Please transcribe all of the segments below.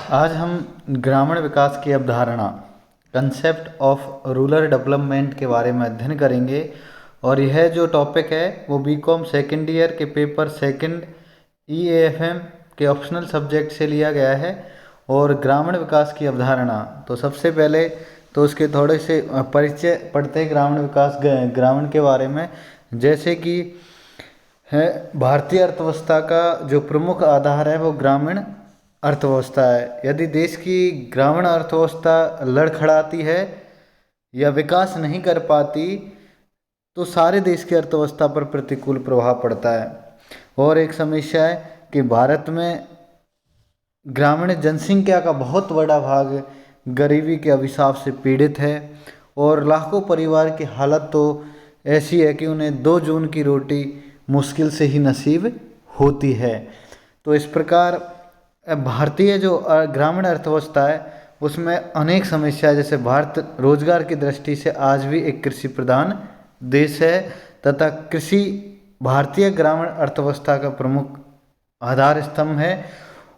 आज हम ग्रामीण विकास की अवधारणा कंसेप्ट ऑफ रूरल डेवलपमेंट के बारे में अध्ययन करेंगे। और यह जो टॉपिक है वो बीकॉम सेकेंड ईयर के पेपर सेकंड ईएएफएम के ऑप्शनल सब्जेक्ट से लिया गया है। और ग्रामीण विकास की अवधारणा, तो सबसे पहले तो उसके थोड़े से परिचय पढ़ते हैं ग्रामीण विकास ग्रामीण के बारे में। जैसे कि है भारतीय अर्थव्यवस्था का जो प्रमुख आधार है वो ग्रामीण अर्थव्यवस्था है। यदि देश की ग्रामीण अर्थव्यवस्था लड़खड़ाती है या विकास नहीं कर पाती तो सारे देश की अर्थव्यवस्था पर प्रतिकूल प्रभाव पड़ता है। और एक समस्या है कि भारत में ग्रामीण जनसंख्या का बहुत बड़ा भाग गरीबी के अभिशाप से पीड़ित है और लाखों परिवार की हालत तो ऐसी है कि उन्हें 2 जून की रोटी मुश्किल से ही नसीब होती है। तो इस प्रकार भारतीय जो ग्रामीण अर्थव्यवस्था है उसमें अनेक समस्या है। जैसे भारत रोजगार की दृष्टि से आज भी एक कृषि प्रधान देश है तथा कृषि भारतीय ग्रामीण अर्थव्यवस्था का प्रमुख आधार स्तंभ है।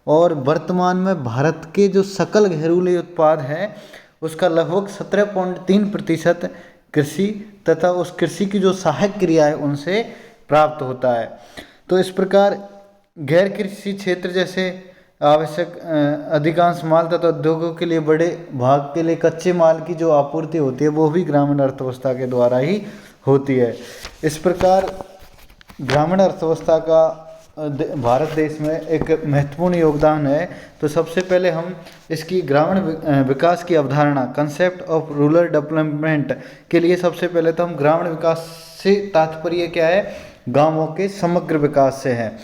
और वर्तमान में भारत के जो सकल घरेलू उत्पाद है उसका लगभग 17.3% कृषि तथा उस कृषि की जो सहायक क्रिया है उनसे प्राप्त होता है। तो इस प्रकार गैर कृषि क्षेत्र जैसे आवश्यक अधिकांश माल तथा उद्योगों के लिए बड़े भाग के लिए कच्चे माल की जो आपूर्ति होती है वो भी ग्रामीण अर्थव्यवस्था के द्वारा ही होती है। इस प्रकार ग्रामीण अर्थव्यवस्था का भारत देश में एक महत्वपूर्ण योगदान है। तो सबसे पहले हम इसकी ग्रामीण विकास की अवधारणा कंसेप्ट ऑफ रूरल डेवलपमेंट के लिए सबसे पहले तो हम ग्रामीण विकास से तात्पर्य क्या है, गांवों के समग्र विकास से है।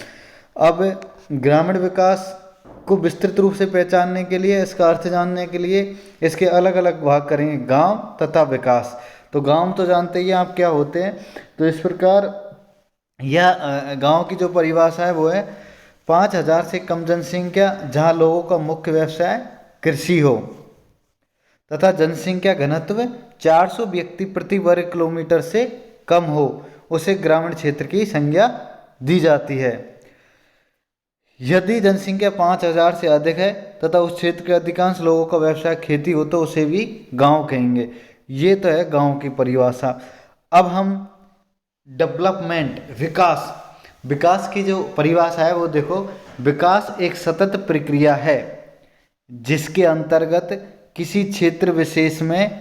अब ग्रामीण विकास को विस्तृत रूप से पहचानने के लिए, इसका अर्थ जानने के लिए इसके अलग अलग भाग करेंगे, गांव तथा विकास। तो गांव तो जानते ही आप क्या होते हैं। तो इस प्रकार यह गांव की जो परिभाषा है वो है 5,000 से कम जनसंख्या जहां लोगों का मुख्य व्यवसाय कृषि हो तथा जनसंख्या घनत्व 400 व्यक्ति प्रति वर्ग किलोमीटर से कम हो, उसे ग्रामीण क्षेत्र की संज्ञा दी जाती है। यदि जनसंख्या 5,000 से अधिक है तथा उस क्षेत्र के अधिकांश लोगों का व्यवसाय खेती हो तो उसे भी गांव कहेंगे। ये तो है गांव की परिभाषा। अब हम डेवलपमेंट विकास की जो परिभाषा है वो देखो, विकास एक सतत प्रक्रिया है जिसके अंतर्गत किसी क्षेत्र विशेष में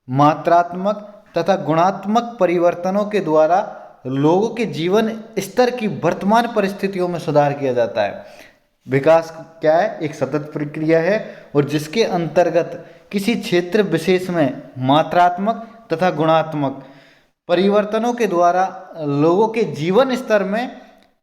मात्रात्मक तथा गुणात्मक परिवर्तनों के द्वारा लोगों के जीवन स्तर की वर्तमान परिस्थितियों में सुधार किया जाता है। विकास क्या है, एक सतत प्रक्रिया है और जिसके अंतर्गत किसी क्षेत्र विशेष में मात्रात्मक तथा गुणात्मक परिवर्तनों के द्वारा लोगों के जीवन स्तर में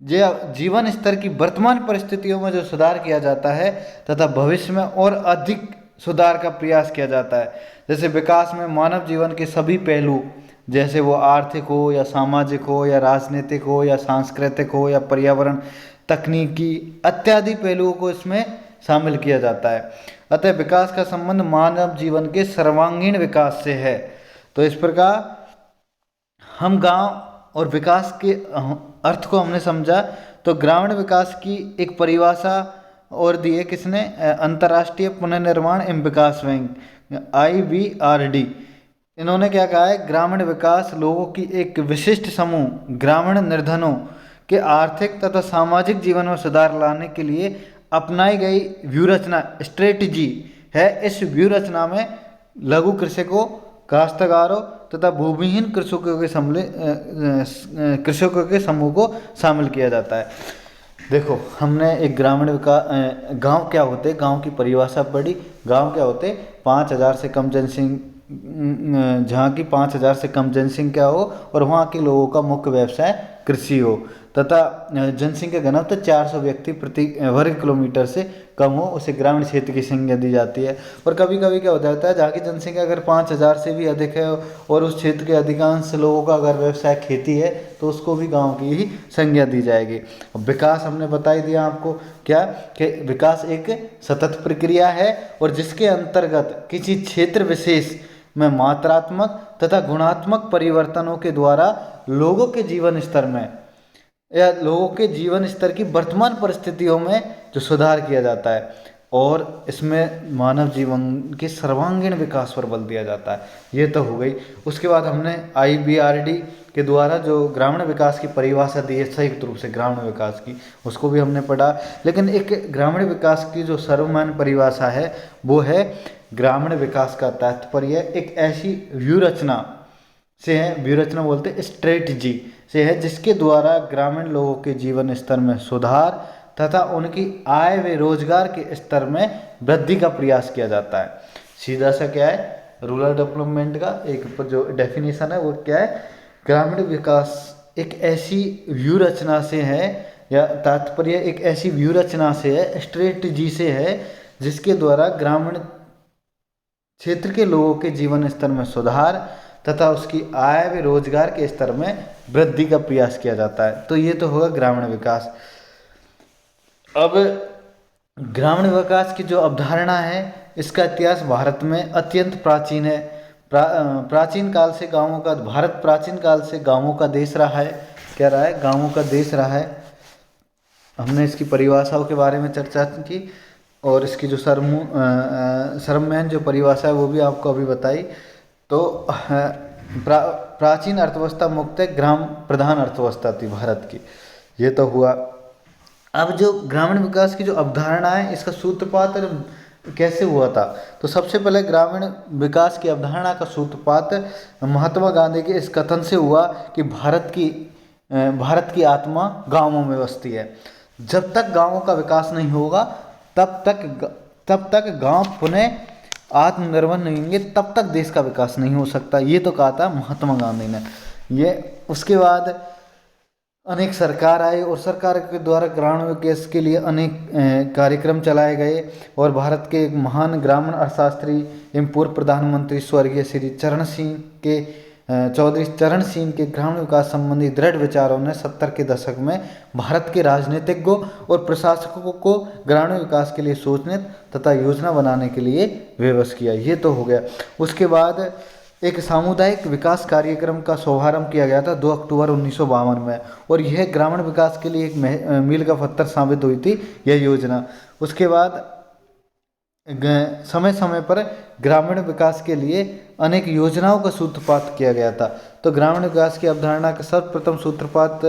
जीवन स्तर की वर्तमान परिस्थितियों में जो सुधार किया जाता है तथा भविष्य में और अधिक सुधार का प्रयास किया जाता है। जैसे विकास में मानव जीवन के सभी पहलू, जैसे वो आर्थिक हो या सामाजिक हो या राजनीतिक हो या सांस्कृतिक हो या पर्यावरण तकनीकी इत्यादि पहलुओं को इसमें शामिल किया जाता है। अतः विकास का संबंध मानव जीवन के सर्वांगीण विकास से है। तो इस प्रकार हम गांव और विकास के अर्थ को हमने समझा। तो ग्रामीण विकास की एक परिभाषा और दी है किसने, अंतर्राष्ट्रीय पुनर्निर्माण एवं विकास बैंक IBRD। इन्होंने क्या कहा है, ग्रामीण विकास लोगों की एक विशिष्ट समूह ग्रामीण निर्धनों के आर्थिक तथा सामाजिक जीवन में सुधार लाने के लिए अपनाई गई व्यूहरचना स्ट्रेटजी है। इस व्यूहरचना में लघु कृषकों, काश्तकारों तथा भूमिहीन कृषकों के समूह को शामिल किया जाता है। देखो, हमने एक ग्रामीण विकास गांव क्या होते, गांव की परिभाषा पढ़ी। गांव क्या होते, 5,000 से कम जनसंख्या, जहाँ की 5,000 से कम जनसंख्या हो और वहाँ के लोगों का मुख्य व्यवसाय कृषि हो तथा जनसंख्या घनत्व 400 व्यक्ति प्रति वर्ग किलोमीटर से कम हो, उसे ग्रामीण क्षेत्र की संज्ञा दी जाती है। और कभी कभी क्या हो जाता है, जहाँ की जनसंख्या अगर 5,000 से भी अधिक है और उस क्षेत्र के अधिकांश लोगों का अगर व्यवसाय खेती है तो उसको भी गाँव की ही संज्ञा दी जाएगी। विकास हमने बता ही दिया आपको क्या, कि विकास एक सतत प्रक्रिया है और जिसके अंतर्गत किसी क्षेत्र विशेष में मात्रात्मक तथा गुणात्मक परिवर्तनों के द्वारा लोगों के जीवन स्तर में या लोगों के जीवन स्तर की वर्तमान परिस्थितियों में जो सुधार किया जाता है। और इसमें मानव जीवन के सर्वांगीण विकास पर बल दिया जाता है। ये तो हो गई। उसके बाद हमने IBRD के द्वारा जो ग्रामीण विकास की परिभाषा दी है संयुक्त रूप से ग्रामीण विकास की, उसको भी हमने पढ़ा। लेकिन एक ग्रामीण विकास की जो सर्वमान्य परिभाषा है वो है, ग्रामीण विकास का तात्पर्य एक ऐसी व्यू रचना से है, व्यू रचना बोलते स्ट्रेटजी से है, जिसके द्वारा ग्रामीण लोगों के जीवन स्तर में सुधार तथा उनकी आय व रोजगार के स्तर में वृद्धि का प्रयास किया जाता है। सीधा सा क्या है, रूरल डेवलपमेंट का एक जो डेफिनेशन है वो क्या है, ग्रामीण विकास एक ऐसी व्यू रचना से है, या तात्पर्य एक ऐसी व्यू रचना से है, स्ट्रेटजी से है, जिसके द्वारा ग्रामीण क्षेत्र के लोगों के जीवन स्तर में सुधार तथा उसकी आय व रोजगार के स्तर में वृद्धि का प्रयास किया जाता है। तो ये तो होगा ग्रामीण विकास। अब ग्रामीण विकास की जो अवधारणा है, इसका इतिहास भारत में अत्यंत प्राचीन है। प्राचीन काल से गांवों का, भारत प्राचीन काल से गांवों का देश रहा है। क्या रहा है? गांवों का देश रहा है। हमने इसकी परिभाषाओं के बारे में चर्चा की और इसकी जो सर्वमान्य जो परिभाषा है वो भी आपको अभी बताई। तो प्राचीन अर्थव्यवस्था मुक्त ग्राम प्रधान अर्थव्यवस्था थी भारत की। ये तो हुआ। अब जो ग्रामीण विकास की जो अवधारणा है, इसका सूत्रपात कैसे हुआ था? तो सबसे पहले ग्रामीण विकास की अवधारणा का सूत्रपात महात्मा गांधी के इस कथन से हुआ कि भारत की आत्मा गांवों में बसती है। जब तक गांवों का विकास नहीं होगा तब तक गांव पुनः आत्मनिर्भर नहीं होंगे, तब तक देश का विकास नहीं हो सकता। ये तो कहा था महात्मा गांधी ने। ये उसके बाद अनेक सरकार आए और सरकार के द्वारा ग्रामीण विकास के लिए अनेक कार्यक्रम चलाए गए और भारत के एक महान ग्रामीण अर्थशास्त्री एवं पूर्व प्रधानमंत्री स्वर्गीय श्री चौधरी चरण सिंह के ग्रामीण विकास संबंधी दृढ़ विचारों ने 70 के दशक में भारत के राजनीतिज्ञों और प्रशासकों को ग्रामीण विकास के लिए सोचने तथा योजना बनाने के लिए विवश किया। ये तो हो गया। उसके बाद एक सामुदायिक विकास कार्यक्रम का शुभारंभ किया गया था 2 अक्टूबर 1952 में, और यह ग्रामीण विकास के लिए एक मील का पत्थर साबित हुई थी यह योजना। उसके बाद समय समय पर ग्रामीण विकास के लिए अनेक योजनाओं का सूत्रपात किया गया था। तो ग्रामीण विकास की अवधारणा का सर्वप्रथम सूत्रपात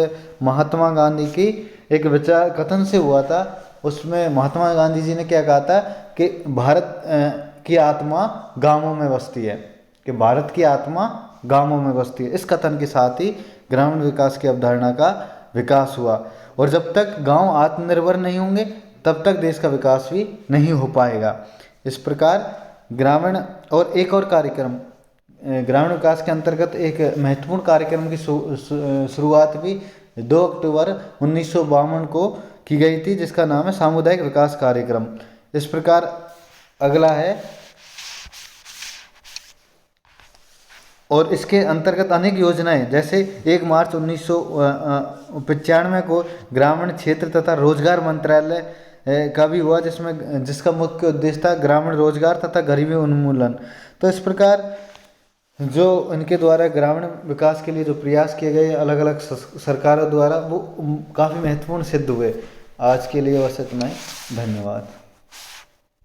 महात्मा गांधी की एक विचार कथन से हुआ था। उसमें महात्मा गांधी जी ने क्या कहा था कि भारत की आत्मा गांवों में बसती है, कि भारत की आत्मा गांवों में बसती है। इस कथन के साथ ही ग्रामीण विकास की अवधारणा का विकास हुआ। और जब तक गांव आत्मनिर्भर नहीं होंगे तब तक देश का विकास भी नहीं हो पाएगा। इस प्रकार ग्रामीण और एक और कार्यक्रम ग्रामीण विकास के अंतर्गत एक महत्वपूर्ण कार्यक्रम की शुरुआत भी 2 अक्टूबर 1952 को की गई थी, जिसका नाम है सामुदायिक विकास कार्यक्रम। इस प्रकार अगला है, और इसके अंतर्गत अनेक योजनाएं, जैसे 1 मार्च 1995 को ग्रामीण क्षेत्र तथा रोजगार मंत्रालय का भी हुआ, जिसका मुख्य उद्देश्य था ग्रामीण रोजगार तथा गरीबी उन्मूलन। तो इस प्रकार जो इनके द्वारा ग्रामीण विकास के लिए जो प्रयास किए गए अलग अलग सरकारों द्वारा, वो काफ़ी महत्वपूर्ण सिद्ध हुए। आज के लिए बस इतना ही। धन्यवाद।